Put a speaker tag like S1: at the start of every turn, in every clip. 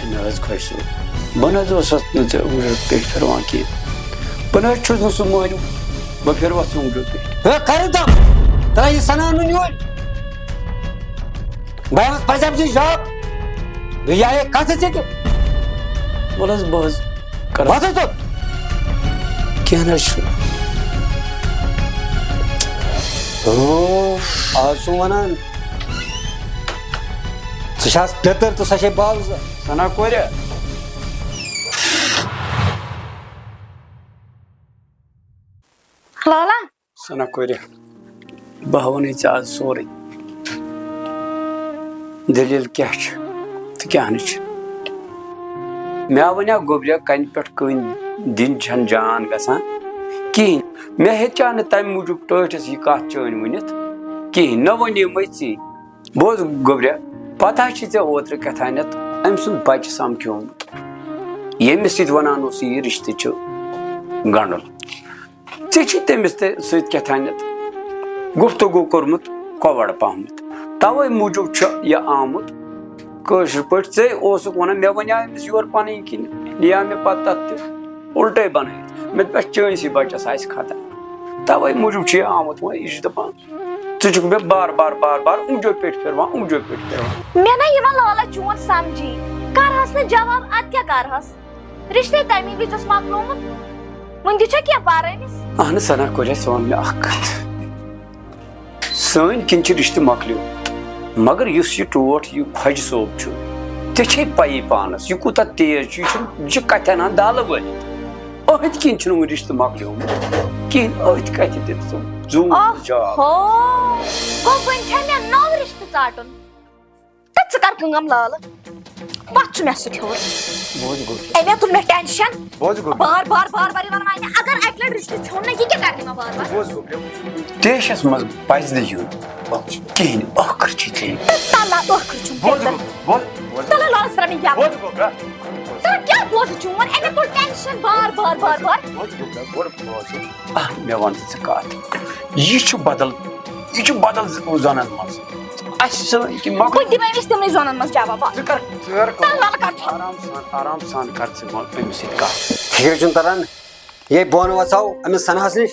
S1: ناز خوش سو بناز وسط نزا وجود پیش پھروان کی بناز چھوز نسو مانیو با پھروا سو وجود پیش
S2: کردم ترا یہ سنان نیول بایمس پرجاب جی جاب بیا یہ کاسے سے
S1: بولس باز کر
S2: بس تو
S1: کیا نہ چھو
S2: آسو ونان سشاس پتر تو سشے باز
S1: سنا کوریا
S3: لالا
S1: سنا کوریا بہوانی چاز سوری دلیل کیا چھ تو کیا نہ چھ میں ونیا گوبریا کن پٹ کن دن چھن جان گسان کہین میں ہچا نہ تم موجود ٹاٹس یہ کت چین ونت کہین نہ ونی مے ژی بوز گوبریا پتہ چھ ژے اوترٕ کتھانیت أمۍ سُنٛد بچہ سمکھیومُت ییٚمِس سۭتۍ ونان اوس یہِ رشتہٕ چھُ گنڈُل ژےٚ چھُے تٔمِس تہِ سۭتۍ کیٛاہتانٮ۪تھ گفتگوٗ کوٚرمُت کۄوَڑ پہمت توے موٗجوٗب چھُ یہِ آمُت کٲشِر پٲٹھۍ ژےٚ اوسُکھ ونان مےٚ وَنیٛاو أمِس یورٕ پنٕنۍ کِنۍ نِیاو مےٚ پتہٕ تتھ تہِ اُلٹے بنٲیِتھ مےٚ دوٚپمَس چٲنسٕے بچس آسہِ خطا توے موٗجوٗب چھُ یہِ آمُت وۄنۍ یہِ چھُ دپان ژٕ چھُکھ مےٚ بار بار بار بار اونٛجو پیٚٹھۍ پھِروان اونٛجو پیٚٹھۍ پھِروان
S3: مےٚ نہ یِوان لالا چون سمجھی کرہس نہٕ جواب ادٕ کیٛاہ کرہس رشتے تمی وِزِ اوس مۄکلومُت وۄنۍ تہِ چھا کینٛہہ پرٲنِس
S1: اہن سنا کوریا ژٕ ون مےٚ اکھ کتھ سٲنۍ کِنۍ چھِ رشتہٕ مۄکلیومُت مگر یُس یہِ ٹوٹھ یہِ خۄجہِ صٲب چھُ ژےٚ چھے پَیی پانس یہِ کوٗتاہ تیز چھُ یہِ چھُ کتھِ انان دالہٕ وٲلِتھ أتھۍ کِنۍ چھُنہٕ وۄنۍ رشتہٕ مۄکلیومُت کِہیٖنۍ أتھۍ کتھِ دِژ ژٕ زوٗر جواب
S3: گوٚو وۄنۍ چھا مےٚ نوٚو رشتہٕ ژاٹُن تہٕ ژٕ کر کٲم لالہٕ وَتھ ژٕ مےٚ سۭتۍ ہیوٚر
S1: بوز گوٚو
S3: أمۍ تُل مےٚ ٹٮ۪نشن
S1: بوز گوٚو
S3: بار بار بار بار یِوان وَنہِ اگر اکہِ لٹہِ رشتہٕ ژھیوٚن نہ یہِ کیٛاہ کرِ مےٚ بار بار
S1: بوز گوٚو دیشس منٛز پزِ نہٕ یُن کِہیٖنۍ ٲخٕر چھِ ژےٚ
S3: تلا ٲخٕر چھُم تلا لالس ترٛاو مےٚ یَلہٕ تلا کیٛاہ بوزٕ چون أمۍ تُل ٹٮ۪نشن بار بار بار بار
S1: مےٚ وَن ژٕ کتھ یہِ چھُ بدل زنن منٛز اَسہِ سٲنۍ کِنۍ
S3: بہٕ دِمہٕ أمِس تِمنٕے زۄنن منٛز جواب
S1: آرام سان کر ژٕ أمِس سۭتۍ کتھ
S2: فکر چھُنہٕ تران یے بۄن وژھاو أمِس سنہس نِش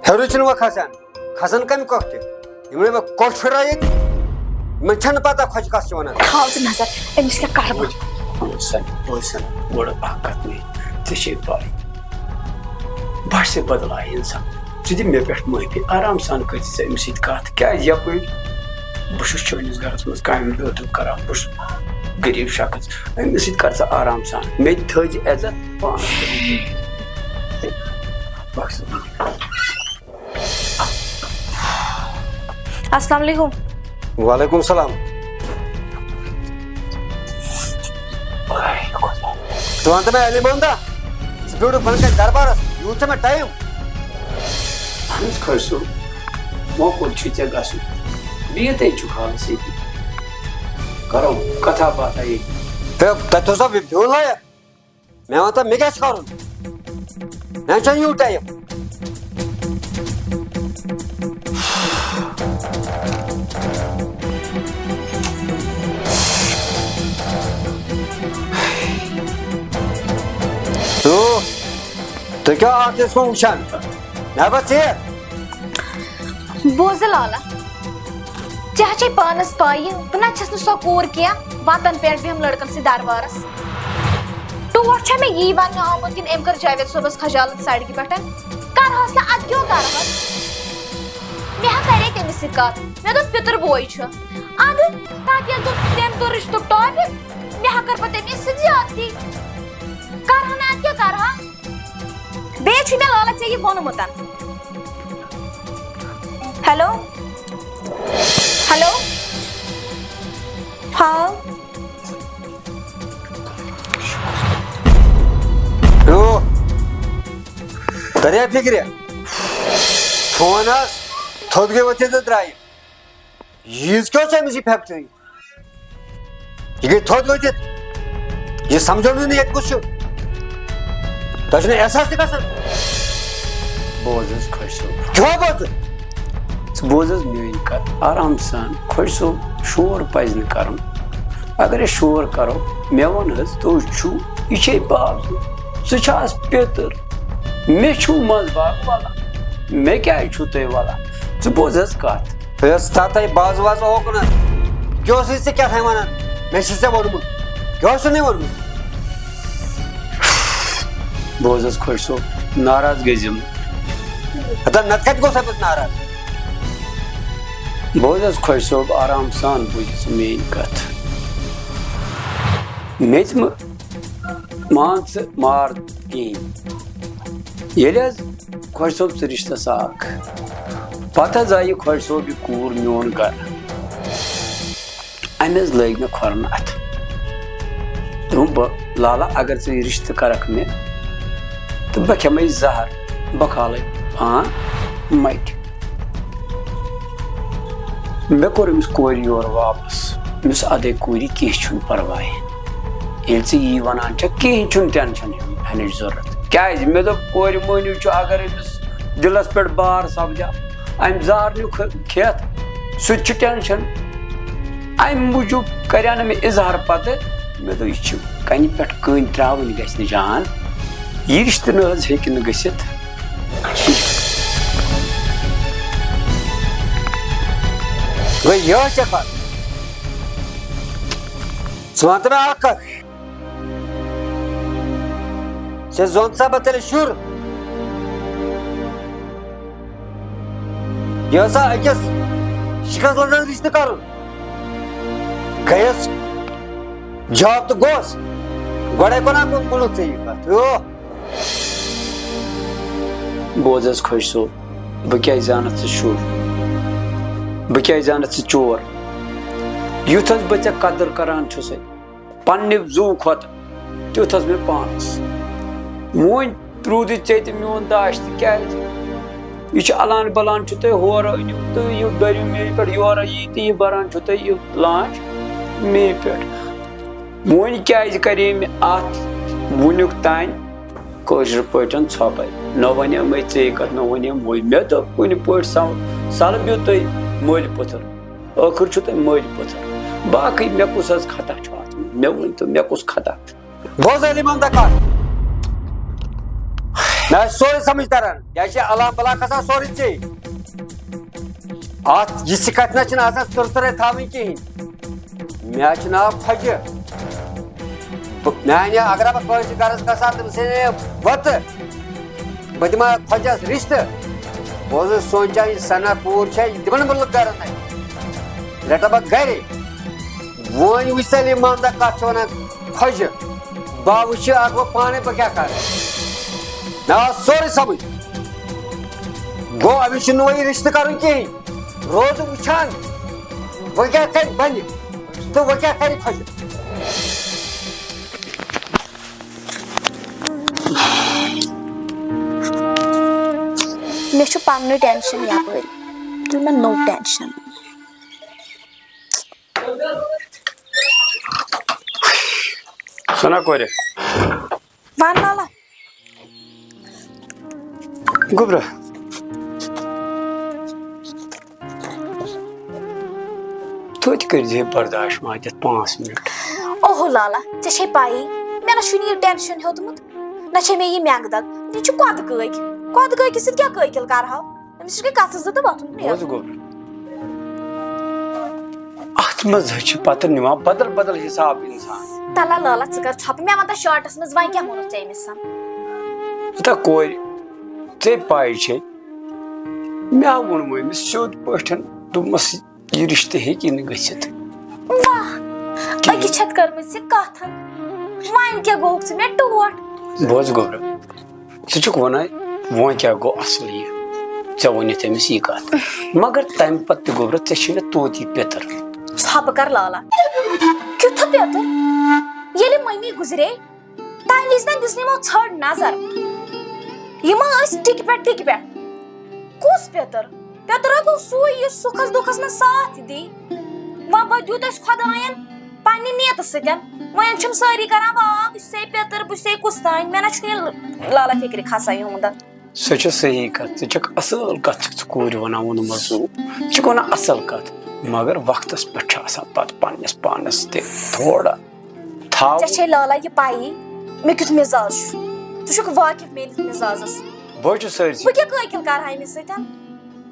S2: ہیوٚرُے چھُنہٕ وۄنۍ کھسان کھسان کمہِ کۄکھِ یِمنے مےٚ کوٚٹھ پھِرٲیِتھ یِمن چھنہٕ پتہ خۄجہِ کَس چھِ ونان
S3: تھاو ژٕ نظر أمِس کیٛاہ کرٕ بہٕ
S1: گۄڈٕ اکھ کتھ مے ژےٚ چھے پاے باسہِ ژےٚ بدل آیہِ انسان ژٕ دِ مےٚ پٮ۪ٹھ معٲفی آرام سان کٔرۍ ژٕ أمِس سۭتۍ کتھ کیٛازِ یپٲرۍ بہٕ چھُس چٲنِس گرس منٛز کامہِ دۄہ کران بہٕ چھُس غریٖب شخص أمِس سۭتۍ کر ژٕ آرام سان مےٚ تہِ تھٲیزِ عزت پانس
S3: السلام علیکم
S2: وعلیکم السلام ژٕ وَن تہٕ مےٚ علی محمدا ژٕ بیوٗٹھُکھ بۄنہٕ کَنہِ دربارس یوٗت چھا مےٚ ٹایم
S1: اہن حظ خۄش صٲب موکُل چھُے ژےٚ گژھُن بِہتھٕے چھُکھ حالس ییٚتی کرو کتھا باتھا ییٚتی
S2: تہٕ تَتہِ اوسا بیوٚن لایق مےٚ وَن تہٕ مےٚ کیٛاہ چھُ کَرُن مےٚ چھُنہٕ یوٗت ٹایم تُہۍ کیٛاہ اکھ أکِس کُن وٕچھان مےٚ بہٕ ژیر
S3: بوزٕ لالا ژےٚ چھے پانس پایہِ بہٕ نہ چھس نہٕ سۄ کوٗر کینٛہہ وتن پٮ۪ٹھ بیہم لڑکن سۭتۍ دربارس ٹوٹھ چھا مےٚ یی وننہٕ آمُت کِنہٕ أمۍ کٔر جاوید صٲبس خجالت سڑکہِ پٮ۪ٹھ کرہس نہٕ ادٕ کیٛاہ کرہس مےٚ ہا کرے تٔمِس سۭتۍ کتھ مےٚ دوٚپ پِتُر بوے چھُ ادٕ تتھ ییٚلہِ تٔمۍ توٚر رشتُک ٹاپِک مےٚ ہا کٔر پتہٕ تٔمِس سۭتۍ زیادتی کرہا نہٕ ادٕ کیٛاہ کرہا بیٚیہِ چھُ مےٚ لالا ژےٚ یہِ ووٚنمُت ہیلو ہیلو ہاں
S2: دریاے فِکرِ فون حظ تھوٚد گٔے ؤتھِتھ تہٕ درٛایہِ ییٖژ کیٛاہ چھِ أمِس یہِ فیکٹری یہِ گٔے تھوٚد ؤتھِتھ یہِ سمجھونٕے نہٕ ییٚتہِ کُس چھُ تۄہہِ چھُنہٕ احساس تہِ گژھان
S1: بوز حظ خۄش صٲب
S2: کیٛاہ بوزٕ
S1: ژٕ بوز حظ میٲنۍ کتھ آرام سان خۄش صٲب شور پزِ نہٕ کرُن اگر یہ شور کرو مے ون حظ تو چھو یہ چھے باب سچاس پیتر مے چھو مز باغ والا مے کیا چھو تے والا ژٕ بوز حظ کتھ
S2: تاتے باز واز ہوکن کیوں سے کیا تھا ونان میں سے ونمت کیوں سے نہیں ونمت
S1: بوز حظ خۄش صٲب ناراض گٔژھِم
S2: ہتا نت کت گو سپت ناراض
S1: بوز حظ خۄش صٲب آرام سان بوٗزِ ژٕ میٛٲنۍ کتھ مےٚ تہِ مان ژٕ مار کِہیٖنۍ ییٚلہِ حظ خۄش صٲب ژٕ رِشتس اکھ پتہٕ حظ آیہِ خۄش صٲب یہِ کوٗر میون گرٕ أمۍ حظ لٲگۍ مےٚ کھۄرن اتھٕ دوٚپُن بہٕ لالا اگر ژٕ یہِ رِشتہٕ کرکھ مےٚ تہٕ بہٕ کھٮ۪مے زہر بہٕ کھالے پان مٹہِ مےٚ کوٚر أمِس کورِ یورٕ واپس أمِس ادے کوٗرِ کینٛہہ چھُنہٕ پرواے ییٚلہِ ژٕ یی ونان چھکھ کِہیٖنۍ چھُنہٕ ٹٮ۪نشن ہٮ۪نٕچ ضروٗرت کیٛازِ مےٚ دوٚپ کورِ مٔہنیوٗ چھُ اگر أمِس دِلس پٮ۪ٹھ بار سپدیو امہِ زہر نیوٗ کھٮ۪تھ سُہ تہِ چھُ ٹٮ۪نشن امہِ موٗجوٗب کریٛاو نہٕ مےٚ اظہار پتہٕ مےٚ دوٚپ یہِ چھُ کنہِ پٮ۪ٹھ کٔنۍ ترٛاوٕنۍ گژھِ نہٕ جان یہِ رِشتہٕ نہٕ حظ ہیٚکہِ نہٕ گٔژھِتھ
S2: گوٚو یہِ چھےٚ کتھ ژٕ ون تہٕ مےٚ اکھ کتھ ژےٚ زون سا بہٕ تیٚلہِ شُر یہِ ہسا أکِس شِکس لگان رِشتہٕ کرُن گٔیس جاب تہٕ گوس گۄڈے کوٚنا کُنُتھ ژےٚ یہِ کتھ
S1: بوز حظ خۄش صٲب بہٕ کیٛازِ زانتھ ژٕ شُر بہٕ کیٛازِ زانتھ ژٕ چور یُتھ حظ بہٕ ژےٚ قدر کران چھُسے پننہِ زوٗ کھۄتہٕ تیُتھ حظ مےٚ پانس وۄنۍ روٗدٕے ژےٚ تہِ میون داش تہِ کیٛازِ یہ الان بلان چھُ تُہۍ ہورٕ أنِو تہٕ یہِ دٔرِو مے پٮ۪ٹھ یورٕ یی تہٕ یہِ بران چھُ تُہۍ یہِ لانچ مے پٮ۪ٹھ وۄنۍ کیٛازِ کرے مےٚ اتھ وُنیُک تانۍ کٲشِر پٲٹھۍ ژھۄپے نہ ونے ژےٚ کتھ نہ ونے مےٚ دوٚپ کُنہِ پٲٹھۍ سلبِو تُہۍ مٔلۍ پٔتھر ٲخٕر چھُ تۄہہِ مٔلۍ پٔتھر باقٕے مےٚ کُس حظ خطا چھُ اتھ منٛز مےٚ ؤنۍتو مےٚ کُس خطا چھُ
S2: بوز علی ممتا کتھ مےٚ آسہِ سورُے سمجھ تران یہِ چھِ علام بلا کھسان سورُے ژےٚ اتھ یِژھِ کتھِ نہ چھِنہٕ آسان تُرتُرے تھاوٕنۍ کِہیٖنۍ مےٚ حظ چھُ ناو خۄجہِ میانہِ اگر بہٕ کٲنٛسہِ گرس گژھان تٔمِس انے وتہٕ بہٕ دِمہٕ ہا خۄجس رِشتہٕ بہٕ اوسُس سونٛچان یہِ سنا کوٗر چھےٚ یہِ دِمن بہٕ گرن یہِ رٹہٕ بہٕ گرے وۄنۍ وٕچھ سا علی ممتا کتھ چھِ ونان خۄجہِ بہٕ وٕچھِ اتھ وۄنۍ پانے بہٕ کیٛاہ کرٕ مےٚ آو سورُے سمجھ گوٚو أمِس چھُنہٕ وۄنۍ یہِ رِشتہٕ کرُن کِہیٖنۍ روزٕ وٕچھان وۄنۍ کیٛاہ کرِ بنہِ تہٕ وۄنۍ کیٛاہ کرِ خۄجہِ
S3: مےٚ چھُ پننُے ٹٮ۪نشن یپٲرۍ تُل مےٚ نوٚو ٹٮ۪نشن
S1: سنا کورِ
S3: ون لالا
S1: گوٚبرا توتہِ کٔرۍزِ برداش ماتٮ۪تھ 5 مِنٹ
S3: اوہو لالا ژےٚ چھے پایی مےٚ نہ چھُنہٕ یہِ ٹٮ۪نشن ہیوٚتمُت نہ چھے مےٚ یہِ مینٛگہٕ دگ یہِ چھُ کۄدٕ کٲکۍ کٲکِس سۭتۍ کیٛاہ قٲکِل کرہو أمِس نِش گٔے کتھٕ زٕ تہٕ وۄتھُن
S1: بوز گوٚبرا اتھ منٛز حظ چھِ پتہٕ نِوان بدل بدل حساب انسان
S3: تلا لالا ژٕ کر ژھۄپہٕ مےٚ ون تہٕ شارٹس منٛز وۄنۍ کیٛاہ ووٚنُتھ ژےٚ أمِس
S1: تہٕ کورِ ژےٚ پاے چھے مےٚ ہا ووٚنمو أمِس سیوٚد پٲٹھۍ دوٚپمس یہِ رِشتہٕ ہیٚکہِ نہٕ گٔژھِتھ
S3: واہ أکِس چھتھ کٔرمٕژ ژےٚ کتھ وۄنۍ کیٛاہ گوٚوُکھ ژٕ مےٚ ٹوٹھ
S1: بوز گوٚبرا ژٕ چھُکھ ونان وۄنۍ کیٛاہ گوٚو اصل یہِ ژےٚ ووٚنُتھ أمِس یہِ کتھ مگر تمہِ پتہٕ تہِ گوٚبرا ژےٚ چھُے مےٚ توتہِ یہِ پِتٕر
S3: ژھۄپہٕ کر لالا کیُتھ پِتٕر ییٚلہِ مٔمی گُزرے تمہِ وِزِ نہ دِژ نہٕ یِمو ژھٔڑ نظر یِم ٲسۍ ٹِکہِ پٮ۪ٹھ کُس پِتٕر پِتٕر گوٚو سُے یُس سُکھس دُکھس منٛز ساتھ دی وۄنۍ بدیُت اَسہِ خۄداین پننہِ نیتہٕ سۭتۍ وۄنۍ چھِم سٲری کران واو بہٕ چھُسے پِتٕر بہٕ چھُسے کُستانۍ مےٚ نہ چھُنہٕ یہِ لالا فِکرِ کھسان یِہُنٛد
S1: سۄ چھِ صحیح کتھ ژٕ چھکھ اصل کتھ چھکھ ژٕ کوٗرِ ونان ووٚنمُت ژٕ چھکھ ونان اصل کتھ مگر وقتس پٮ۪ٹھ چھِ آسان پتہٕ پننس پانس تہِ تھوڑا تھاو
S3: ژےٚ چھے لالا یہِ پایی مےٚ کیُتھ مزاج چھُ ژٕ چھُکھ واقف میٲنِس مزازس
S1: بہٕ چھُس سٲرسٕے
S3: بہٕ کیٛاہ قٲکِل کرٕ ہا أمِس سۭتۍ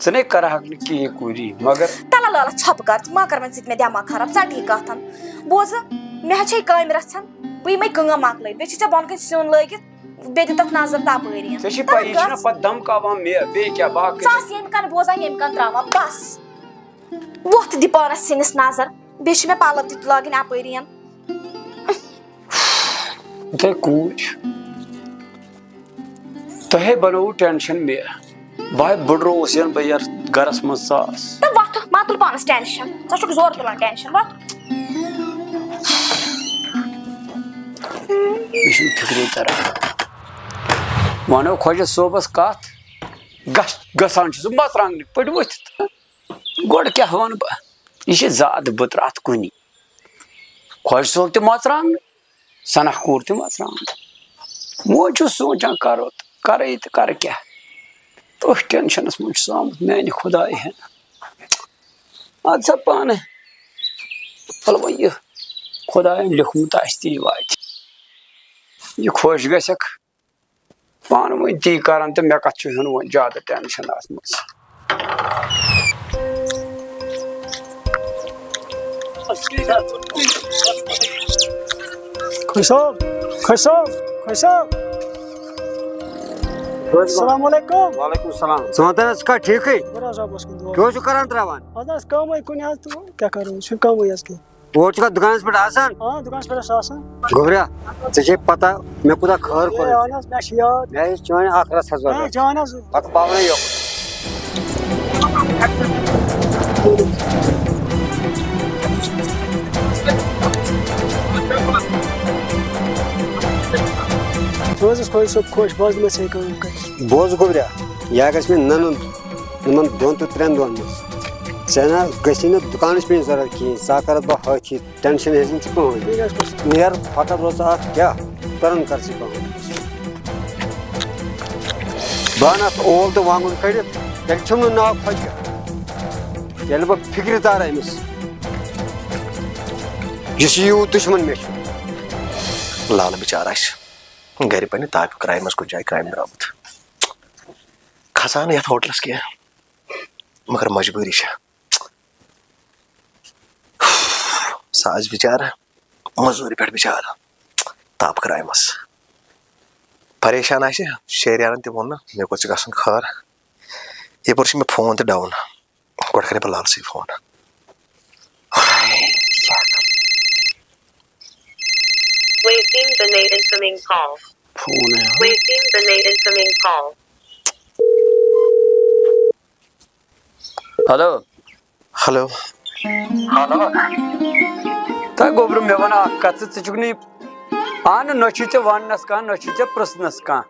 S1: ژٕ نے کرہکھ نہٕ کِہیٖنۍ کوٗری مگر
S3: تلا لالا ژھۄپہٕ کر ژٕ ما کر وۄنۍ ژٕ تہِ مےٚ دٮ۪ماغ خراب ژٹ یہِ کتھ بوزٕ مےٚ حظ چھے کامہِ رژھن بہٕ یِمے کٲم مۄکلٲیِتھ بیٚیہِ چھُ ژےٚ بۄن کَنۍ سیُن لٲگِتھ بیٚیہِ دِتکھ نظر تپٲرۍ
S1: ژےٚ چھِ پَیی یہِ چھُنہ پتہٕ دمکاوان مےٚ بیٚیہِ کیٛاہ باقٕے
S3: ژٕ آس ییٚمہِ کَن بوزان ییٚمہِ کَن تراوان بس وۄتھ دِ پانس سِنِس نظر بیٚیہِ چھِ مےٚ پلو تہِ لاگٕنۍ اپٲرۍ
S1: تۄہہِ کوٗر تۄہے بنووُ ٹٮ۪نشن مےٚ بہٕ بٕڈرووُس ین بہٕ یتھ گرس منٛز ساس
S3: تہٕ وۄتھ ما تُل پانس ٹٮ۪نشن ژٕ چھُکھ زورٕ تُلان ٹٮ۪نشن وۄتھ
S1: مےٚ چھُنہٕ فِکرے تران ونو خۄجہِ صٲبس کتھ گژھان چھُ سُہ مرژٕوانٛگنٕکۍ پٲٹھۍ ؤتھِتھ گۄڈٕ کیٛاہ ونہٕ بہٕ یہِ چھِ زیادٕ بٕترٕ اتھ کُنی خۄجہِ صٲب تہِ مرژٕوانٛگنہٕ سناہ کوٗر تہِ مرژٕوانٛگنہٕ وۄنۍ چھُس سونٛچان کرو تہٕ کرے تہٕ کرٕ کیٛاہ تٔتھۍ ٹٮ۪نشنس منٛز چھُس آمُت میانہِ خۄدایہِ ہٮ۪ن اَدٕ سا پانہٕ وَلہٕ وۄنۍ یہِ خۄداین لیوٗکھمُت آسہِ تی واتہِ یہِ خۄش گژھٮ۪کھ پانہٕ ؤنۍ تی کران تہٕ مےٚ کتھ چھُ ہیوٚن وۄنۍ زیادٕ ٹٮ۪نشن اتھ منٛز
S4: السلام علیکم
S2: وعلیکم السلام ژٕ وَن تہٕ حظ ژٕ چھُکھا ٹھیٖکٕے کیٛاہ چھُکھ کران تراوان
S4: حظ کٲمٕے کُنہِ حظ تہٕ کیٛاہ کرو چھُ کٲمٕے حظ کیٚنٛہہ
S2: اور چھُکھا دُکانس پٮ۪ٹھ آسان
S4: دُکانس پٮ۪ٹھ ٲس آسان
S2: گوٚبریا ژےٚ چھے پتہ مےٚ کوٗتاہ خٲر کوٚر
S4: اہن حظ مےٚ چھِ یاد
S2: مےٚ ٲسۍ چٲنۍ اکھ رژھ حظ ضروٗرت
S4: جان حظ
S2: پتہٕ پاورے یوکُن
S4: بہٕ حظ خۄش صٲب خۄش بہٕ حظ دِمے ژےٚ کٲم کٔرِتھ
S2: بوز گوٚبریا یا گژھِ مےٚ ننُن یِمن 2 تہٕ 3 دۄہن منٛز ژےٚ نہ گژھی نہٕ دُکانٕچ پیٚنۍ ضروٗرت کِہینۍ ژٕ کرکھ بہٕ ہٲتھی ٹٮ۪نشن ہیٚزِ نہٕ ژٕ کٕہٕنۍ
S4: ٹھیٖک حظ چھُ
S2: نیر فقط روز اتھ کیٛاہ تُرُن کر ژٕ کٲم بہٕ انہٕ اتھ اول تہٕ وانٛگُن کٔڑِتھ تیٚلہِ چھُم نہٕ ناو خۄجہِ ییٚلہِ بہٕ فِکرِ تارٕ أمِس یُس یوٗت دُشمن مےٚ چھُ
S5: لالہٕ بِچارٕ آسہِ گرِ پننہِ تاپہِ کرایہِ منٛز کُنہِ جایہِ کامہِ درٛامُت کھسان نہٕ یتھ ہوٹلس کینٛہہ مگر مجبوٗری چھےٚ سُہ آسہِ بِچارٕ موٚزوٗرِ پٮ۪ٹھ بِچارٕ تاپہٕ کرایہِ منٛز پریشان آسہِ شہریارن تہِ ووٚن نہٕ مےٚ کوٚر ژےٚ گژھُن خٲر یپٲرۍ چھُ مےٚ فون تہِ ڈاوُن گۄڈٕ کرے بہٕ لالسٕے phone
S6: Waiting the late incoming call.
S1: Phone
S6: Waiting the late incoming call.
S1: Hello
S5: hello
S1: تۄہہِ گوٚبرو مےٚ وَن اکھ کتھ ژٕ چھُکھ نہٕ اہنُو نہ چھُے ژےٚ وننس کانٛہہ نہ چھُے ژےٚ پرژھنس کانٛہہ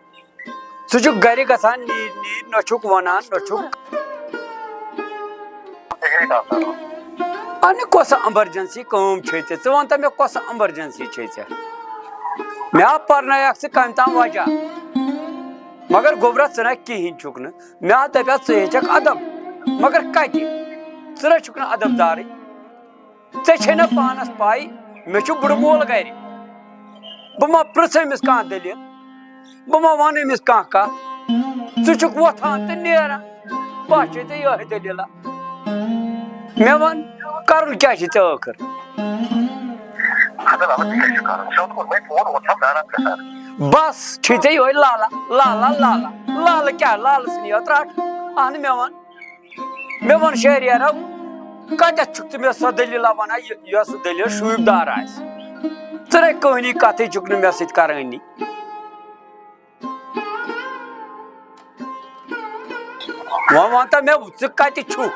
S1: ژٕ چھُکھ گرِ گژھان نیٖرۍ نہ چھُکھ ونان نہ چھُکھ اَنہِ کۄس ایمرجنسی کٲم چھے ژےٚ ژٕ وَن تہٕ مےٚ کۄس ایمرجنسی چھے ژےٚ مےٚ ہا پرنایکھ ژٕ کمہِ تام وجہ مگر گوٚبرا ژٕ نہ کِہینۍ چھُکھ نہٕ مےٚ ہا دپیٛاو ژٕ ہیٚچھکھ ادب مگر کتہِ ژٕ نہ چھُکھ نہٕ ادب دارٕے ژےٚ چھے نہ پانس پاے مےٚ چھُ بُڈٕ مول گرِ بہٕ ما پرژھٕ أمِس کانٛہہ دٔلیٖل بہٕ ما ونہٕ أمِس کانٛہہ کتھ ژٕ چھُکھ وۄتھان تہٕ نیران بس چھے ژےٚ یِہے دٔلیٖلا مےٚ ون کرُن کیٛاہ چھُے ژےٚ ٲخٕر بس چھُے ژےٚ یِہوے لالا لالا لالا لالہٕ کیٛاہ لالہٕ سٕنٛدۍ یٲژ رٹھ اہنُو مےٚ ون شہریارا کتٮ۪تھ چھُکھ ژٕ مےٚ سۄ دٔلیٖلا ونان یۄس سُہ دٔلیٖل شوٗبہِ دار آسہِ ژٕ نے کٕہٲنی کتھٕے چھُکھ نہٕ مےٚ سۭتۍ کرٲنی وۄنۍ ون تہٕ مےٚ ژٕ کتہِ چھُکھ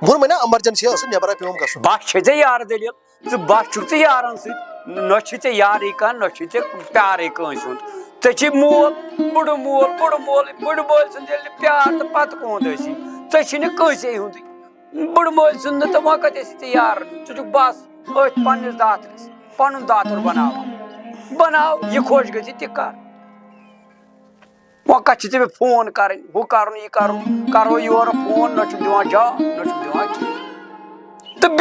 S5: ووٚن مےٚ نا ایمرجنسی ٲس نٮ۪برا پیوم گژھُن
S1: بس چھے ژےٚ یارٕ دٔلیٖل ژٕ بس چھُکھ ژٕ یارن سۭتۍ نہ چھُے ژےٚ یارٕے کانٛہہ نہ چھُے ژےٚ پیارٕے کٲنٛسہِ ہُنٛد ژےٚ چھُے مول بُڈٕ مول بُڈٕ مٲلۍ سُنٛد ییٚلہِ نہٕ پیار تہٕ پتہٕ کوٚنٛد ٲسی ژےٚ چھُے نہٕ کٲنٛسے ہُنٛدُے بُڈٕ مٲلۍ سُنٛد نہٕ تہٕ وۄنۍ کتہِ ٲسی ژےٚ یارن ہُنٛد ژٕ چھُکھ بس أتھۍ پننِس داترس پنُن داتُر بناوان بناو یہِ خۄش گژھِ تہِ کر وۄنۍ کَتھ چھِ ژےٚ مےٚ فون کَرٕنۍ ہُہ کَرُن یہِ کَرُن کَرو یورٕ فون نہ چھُکھ دِوان جواب نہ چھُکھ دِوان کِہیٖنۍ تہٕ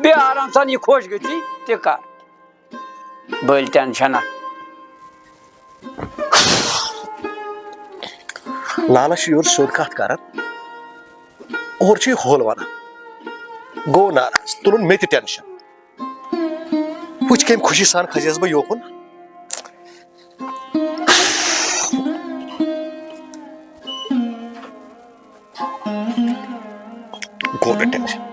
S1: بیٚیہِ آرام سان یہِ خۄش گٔژھی تہِ کَر بٔلۍ ٹٮ۪نشَنا
S5: لالس چھُ یورٕ سیوٚد کَتھ کران اورٕ چھُ یہِ ہول وَنان گوٚو ناراض تُلُن مےٚ تہِ ٹٮ۪نشَن وٕچھ کَمہِ خوشی سان کھسیس بہٕ یوکُن گوٚو مےٚ ٹٮ۪نشَن